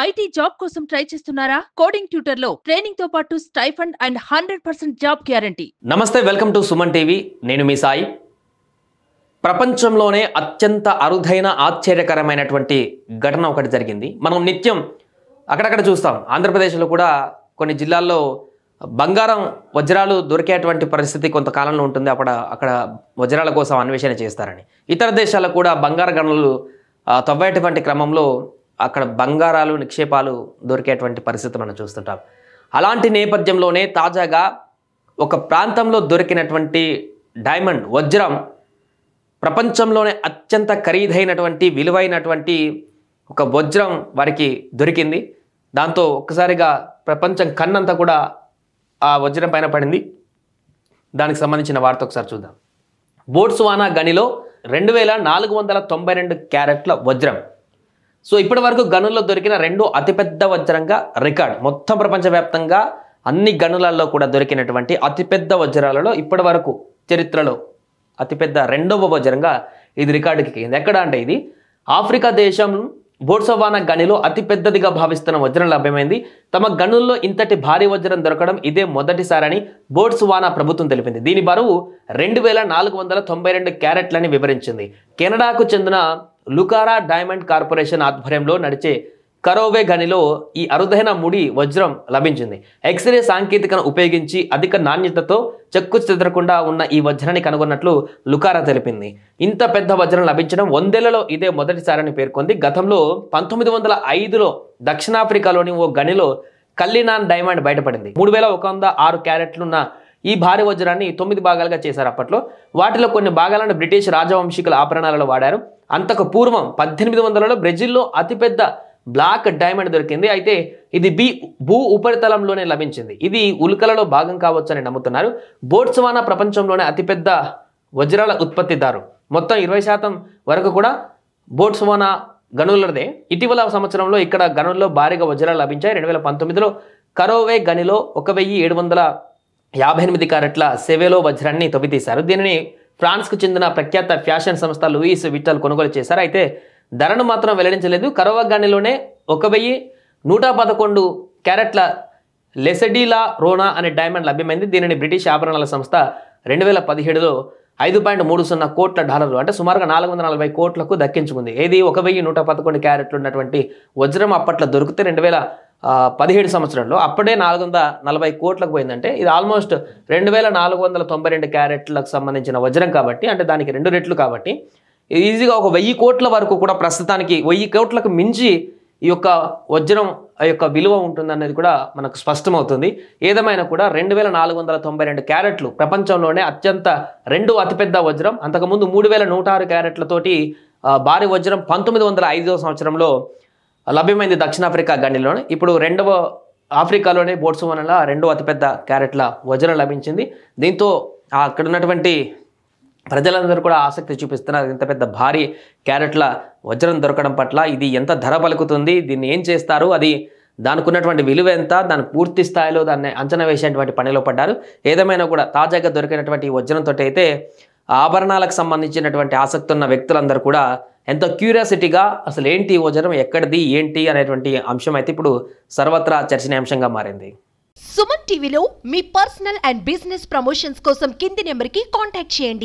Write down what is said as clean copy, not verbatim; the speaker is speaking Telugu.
ఐటీ జాబ్ కోసం ట్రై చేస్తున్నారా? కోడింగ్ ట్యూటర్ లో ట్రైనింగ్ తో పాటు స్టైఫండ్ అండ్ 100% జాబ్ గ్యారంటీ. నమస్తే, వెల్కమ్ టు సుమన్ టీవీ. నేను మీ సాయి. ప్రపంచంలోనే అత్యంత అరుదైన ఆశ్చర్యకరమైనటువంటి ఘటన ఒకటి జరిగింది. మనం నిత్యం అక్కడక్కడ చూస్తాం. ఆంధ్రప్రదేశ్లో కూడా కొన్ని జిల్లాల్లో బంగారం వజ్రాలు దొరికేటువంటి పరిస్థితి కొంతకాలంలో ఉంటుంది. అక్కడ వజ్రాల కోసం అన్వేషణ చేస్తారని. ఇతర దేశాల్లో కూడా బంగారు గనులు తవ్వేటువంటి క్రమంలో అక్కడ బంగారాలు నిక్షేపాలు దొరికేటువంటి పరిస్థితి మనం చూస్తుంటాం. అలాంటి నేపథ్యంలోనే తాజాగా ఒక ప్రాంతంలో దొరికినటువంటి డైమండ్ వజ్రం ప్రపంచంలోనే అత్యంత ఖరీదైనటువంటి విలువైనటువంటి ఒక వజ్రం వారికి దొరికింది. దాంతో ఒక్కసారిగా ప్రపంచం కన్నంతా కూడా ఆ వజ్రం పైన పడింది. దానికి సంబంధించిన వార్త ఒకసారి చూద్దాం. బోట్స్వానా గనిలో 2492 క్యారెట్ల వజ్రం. సో ఇప్పటి వరకు గనుల్లో దొరికిన రెండో అతిపెద్ద వజ్రంగా రికార్డ్. మొత్తం ప్రపంచవ్యాప్తంగా అన్ని గనులలో కూడా దొరికినటువంటి అతిపెద్ద వజ్రాలలో ఇప్పటి వరకు చరిత్రలో అతిపెద్ద రెండవ వజ్రంగా ఇది రికార్డుకి ఎక్కింది. ఎక్కడ అంటే ఇది ఆఫ్రికా దేశం బోట్స్వానా గనిలో అతిపెద్దదిగా భావిస్తున్న వజ్రం లభ్యమైంది. తమ గనుల్లో ఇంతటి భారీ వజ్రం దొరకడం ఇదే మొదటిసారని బోట్స్వానా ప్రభుత్వం తెలిపింది. దీని బరువు 2492 క్యారెట్లని వివరించింది. కెనడాకు చెందిన లుకారా డైమండ్ కార్పొరేషన్ ఆధ్వర్యంలో నడిచే కరోవే గనిలో ఈ అరుదైన ముడి వజ్రం లభించింది. ఎక్స్రే సాంకేతికను ఉపయోగించి అధిక నాణ్యతతో చెక్కు చెదరకుండా ఉన్న ఈ వజ్రాన్ని కనుగొన్నట్లు లుకారా తెలిపింది. ఇంత పెద్ద వజ్రం లభించడం 100ఏళ్లలో ఇదే మొదటిసారని పేర్కొంది. గతంలో 1905లో దక్షిణాఫ్రికాలోని ఓ గనిలో కల్లినాన్ డైమండ్ బయటపడింది. 3106 క్యారెట్లున్న ఈ భారీ వజ్రాన్ని 9 భాగాలుగా చేశారు. అప్పట్లో వాటిలో కొన్ని భాగాలను బ్రిటిష్ రాజవంశీకుల ఆభరణాలలో వాడారు. అంతకు పూర్వం 1800లలో బ్రెజిల్లో అతిపెద్ద బ్లాక్ డైమండ్ దొరికింది. అయితే ఇది భూ ఉపరితలంలోనే లభించింది. ఇది ఉల్కలలో భాగం కావచ్చని నమ్ముతున్నారు. బోట్స్వానా ప్రపంచంలోనే అతిపెద్ద వజ్రాల ఉత్పత్తిదారు. మొత్తం 20% వరకు కూడా బోట్స్వానా గనులదే. ఇటీవల సంవత్సరంలో ఇక్కడ గనుల్లో భారీగా వజ్రాలు లభించాయి. 2019లో కరోవే గనిలో 1758 క్యారెట్ల సెవెలో వజ్రాన్ని తవ్వితీశారు. దీనిని ఫ్రాన్స్కు చెందిన ప్రఖ్యాత ఫ్యాషన్ సంస్థ లూయిస్ విట్టల్ కొనుగోలు చేశారు. అయితే ధరను మాత్రం వెల్లడించలేదు. కరోవా గనిలోనే 1111 క్యారెట్ల లెసెడీలా రోనా అనే డైమండ్ లభ్యమైంది. దీనిని బ్రిటిష్ ఆభరణాల సంస్థ 2017లో $5.30 కోట్ల అంటే సుమారుగా 440 కోట్లకు దక్కించుకుంది. ఏది 1111 క్యారెట్లు ఉన్నటువంటి వజ్రం అప్పట్లో దొరికితే 2017 సంవత్సరంలో అప్పుడే 440 కోట్లకు పోయిందంటే ఇది ఆల్మోస్ట్ 2492 క్యారెట్లకు సంబంధించిన వజ్రం కాబట్టి, అంటే దానికి 2 రెట్లు కాబట్టి ఈజీగా ఒక 1000 కోట్ల వరకు కూడా ప్రస్తుతానికి 1000 కోట్లకు మించి ఈ యొక్క వజ్రం యొక్క విలువ ఉంటుందనేది కూడా మనకు స్పష్టమవుతుంది. ఏదేమైనా కూడా 2492 క్యారెట్లు ప్రపంచంలోనే రెండో అతిపెద్ద వజ్రం. అంతకుముందు 3106 క్యారెట్లతోటి భారీ వజ్రం 1905వ సంవత్సరంలో లభ్యమైంది దక్షిణాఫ్రికా గనిలోనే. ఇప్పుడు ఆఫ్రికాలోనే బోట్స్వానాలో రెండో అతిపెద్ద క్యారెట్ల వజ్రం లభించింది. దీంతో అక్కడ ఉన్నటువంటి ప్రజలందరూ కూడా ఆసక్తి చూపిస్తున్నారు. ఇంత పెద్ద భారీ క్యారెట్ల వజ్రం దొరకడం పట్ల ఇది ఎంత ధర పలుకుతుంది, దీన్ని ఏం చేస్తారు, అది దానికి ఉన్నటువంటి విలువ ఎంత, దాని పూర్తి స్థాయిలో దాన్ని అంచనా వేసేటువంటి పనిలో పడ్డారు. ఏదేమైనా కూడా తాజాగా దొరికినటువంటి ఈ వజ్రంతో అయితే ఆభరణాలకు సంబంధించినటువంటి ఆసక్తి ఉన్న వ్యక్తులందరూ కూడా ఎంతో క్యూరియాసిటీగా అసలు ఏంటి వజ్రం, ఎక్కడిది, ఏంటి అనేటువంటి అంశం అయితే ఇప్పుడు సర్వత్రా చర్చనీయాంశంగా మారింది. సుమన్ టీవీలో మీ పర్సనల్ అండ్ బిజినెస్ ప్రమోషన్స్ కోసం కింది నెంబర్కి కాంటాక్ట్ చేయండి.